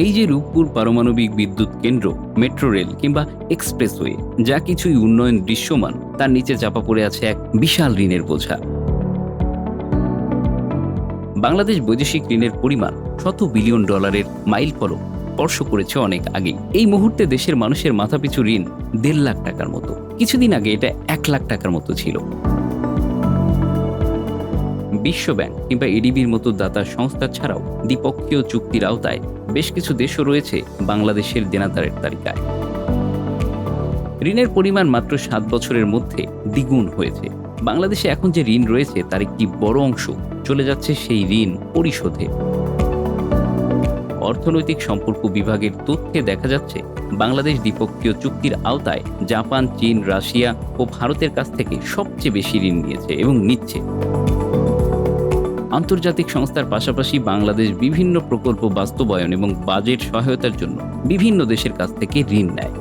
এই যে রূপপুর পারমাণবিক বিদ্যুৎ কেন্দ্র, মেট্রো রেল কিংবা এক্সপ্রেসওয়ে, যা কিছুই উন্নয়ন দৃশ্যমান, তার নিচে চাপা পড়ে আছে এক বিশাল ঋণের বোঝা। বাংলাদেশ বৈদেশিক ঋণের পরিমাণ শত বিলিয়ন ডলারের মাইলফলক স্পর্শ করেছে অনেক আগেই। এই মুহূর্তে দেশের মানুষের মাথাপিছু ঋণ 1.5 লাখ টাকার মতো। কিছুদিন আগে এটা 1 লাখ টাকার মতো ছিল। বিশ্বব্যাংক কিংবা এডিবির মতো দাতা সংস্থা ছাড়াও দ্বিপক্ষীয় চুক্তির আওতায় বেশ কিছু দেশও রয়েছে বাংলাদেশের দেনাদারের তালিকায়। ঋণের পরিমাণ মাত্র 7 বছরের মধ্যে দ্বিগুণ হয়েছে। বাংলাদেশে এখন যে ঋণ রয়েছে তার একটি বড় অংশ চলে যাচ্ছে সেই ঋণ পরিশোধে। অর্থনৈতিক সম্পর্ক বিভাগের তথ্যে দেখা যাচ্ছে বাংলাদেশ দ্বিপক্ষীয় চুক্তির আওতায় জাপান, চীন, রাশিয়া ও ভারতের কাছ থেকে সবচেয়ে বেশি ঋণ নিয়েছে এবং নিচ্ছে। আন্তর্জাতিক সংস্থার পাশাপাশি বাংলাদেশ বিভিন্ন প্রকল্প বাস্তবায়ন এবং বাজেট সহায়তার জন্য বিভিন্ন দেশের কাছ থেকে ঋণ নেয়।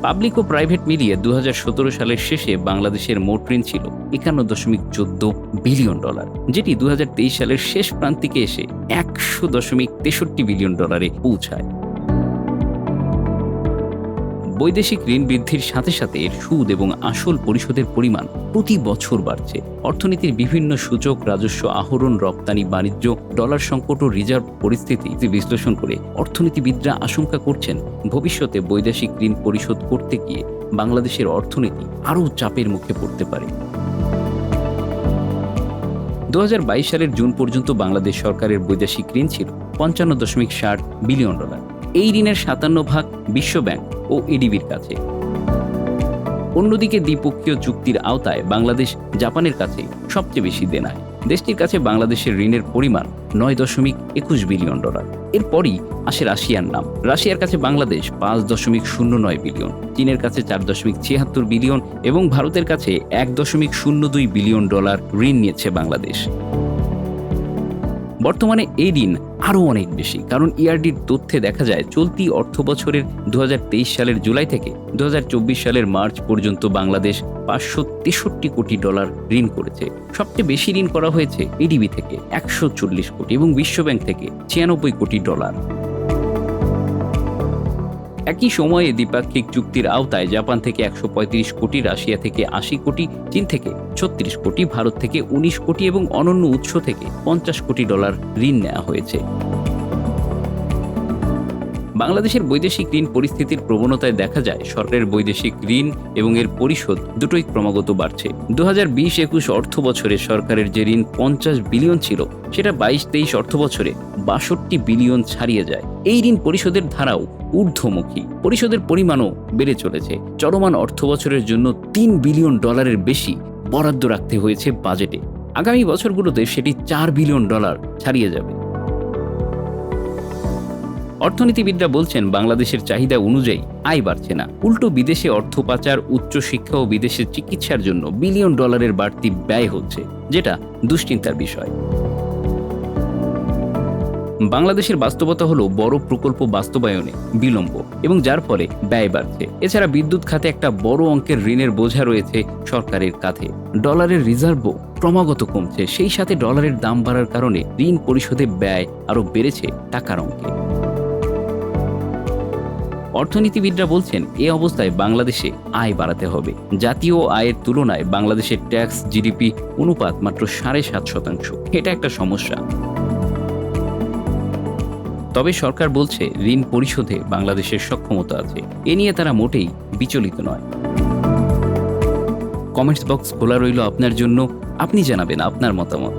পাবলিক ও প্রাইভেট মিলিয়ে 2017 সালের শেষে বাংলাদেশের মোট ঋণ ছিল 51.14 বিলিয়ন ডলার, যেটি 2023 সালের শেষ প্রান্তিকে এসে 100.63 বিলিয়ন ডলারে পৌঁছায়। বৈদেশিক ঋণ বৃদ্ধির সাথে সাথে এর সুদ এবং আসল পরিশোধের পরিমাণ প্রতি বছর বাড়ছে। অর্থনীতির বিভিন্ন সূচক, রাজস্ব আহরণ, রপ্তানি, বাণিজ্য, ডলার সংকট ও রিজার্ভ পরিস্থিতি বিশ্লেষণ করে অর্থনীতিবিদরা আশঙ্কা করছেন ভবিষ্যতে বৈদেশিক ঋণ পরিশোধ করতে গিয়ে বাংলাদেশের অর্থনীতি আরও চাপের মুখে পড়তে পারে। 2022 সালের জুন পর্যন্ত বাংলাদেশ সরকারের বৈদেশিক ঋণ ছিল 55.60 বিলিয়ন ডলার। এই ঋণের 57% বিশ্বব্যাংক ও এডিবির কাছে। অন্যদিকে দ্বিপক্ষীয় চুক্তির আওতায় বাংলাদেশ জাপানের কাছে সবচেয়ে বেশি দেনায়। দেশটির কাছে বাংলাদেশের ঋণের পরিমাণ 9.21 বিলিয়ন ডলার। এরপরই আসে রাশিয়ার নাম। রাশিয়ার কাছে বাংলাদেশ 5.09 বিলিয়ন, চীনের কাছে 4.76 বিলিয়ন এবং ভারতের কাছে 1.02 বিলিয়ন ডলার ঋণ নিয়েছে বাংলাদেশ। বর্তমানে এই ঋণ আরও অনেক বেশি, কারণ ইআরডির তথ্যে দেখা যায় চলতি অর্থবছরের 2023 সালের জুলাই থেকে 2024 সালের মার্চ পর্যন্ত বাংলাদেশ 563 কোটি ডলার ঋণ করেছে। সবচেয়ে বেশি ঋণ করা হয়েছে এডিবি থেকে 140 কোটি এবং বিশ্বব্যাংক থেকে 96 কোটি ডলার। একই সময়ে দ্বিপাক্ষিক চুক্তির আওতায় জাপান থেকে 135 কোটি, রাশিয়া থেকে 80 কোটি, চীন থেকে 36 কোটি, ভারত থেকে 19 কোটি এবং অনন্য উৎস থেকে 50 কোটি ডলার ঋণ নেওয়া হয়েছে। বাংলাদেশের বৈদেশিক ঋণ পরিস্থিতির প্রবণতায় দেখা যায় সরকারের বৈদেশিক ঋণ এবং এর পরিশোধ দুটোই ক্রমাগত বাড়ছে। 2020-21 অর্থ বছরে সরকারের যে ঋণ 50 বিলিয়ন ছিল, সেটা 22-23 অর্থ বছরে 62 বিলিয়ন ছাড়িয়ে যায়। এই ঋণ পরিশোধের ধারাও ঊর্ধ্বমুখী, পরিশোধের পরিমাণও বেড়ে চলেছে। চলমান অর্থ বছরের জন্য 3 বিলিয়ন ডলারের বেশি বরাদ্দ রাখতে হয়েছে বাজেটে। আগামী বছরগুলোতে সেটি 4 বিলিয়ন ডলার ছাড়িয়ে যাবে। অর্থনীতিবিদরা বলছেন বাংলাদেশের চাহিদা অনুযায়ী আয় বাড়ছে না, উল্টো বিদেশে অর্থ পাচার, উচ্চশিক্ষা ও বিদেশে চিকিৎসার জন্য বিলিয়ন ডলারের বাড়তি ব্যয় হচ্ছে, যেটা দুশ্চিন্তার বিষয়। বাংলাদেশের বাস্তবতা হলো বড় প্রকল্প বাস্তবায়নে বিলম্ব এবং যার ফলে ব্যয় বাড়ছে। এছাড়া বিদ্যুৎ খাতে একটা বড় অঙ্কের ঋণের বোঝা রয়েছে সরকারের কাঁধে। ডলারের রিজার্ভও ক্রমাগত কমছে, সেই সাথে ডলারের দাম বাড়ার কারণে ঋণ পরিশোধে ব্যয় আরও বেড়েছে টাকার অঙ্কে। অর্থনীতিবিদরা বলছেন এ অবস্থায় বাংলাদেশে আয় বাড়াতে হবে। জাতীয় আয়ের তুলনায় বাংলাদেশের ট্যাক্স জিডিপি অনুপাত মাত্র 7.5%। এটা একটা সমস্যা। তবে সরকার বলছে ঋণ পরিশোধে বাংলাদেশের সক্ষমতা আছে, এ নিয়ে তারা মোটেই বিচলিত নয়। কমেন্টস বক্স খোলা রইল আপনার জন্য, আপনি জানাবেন আপনার মতামত।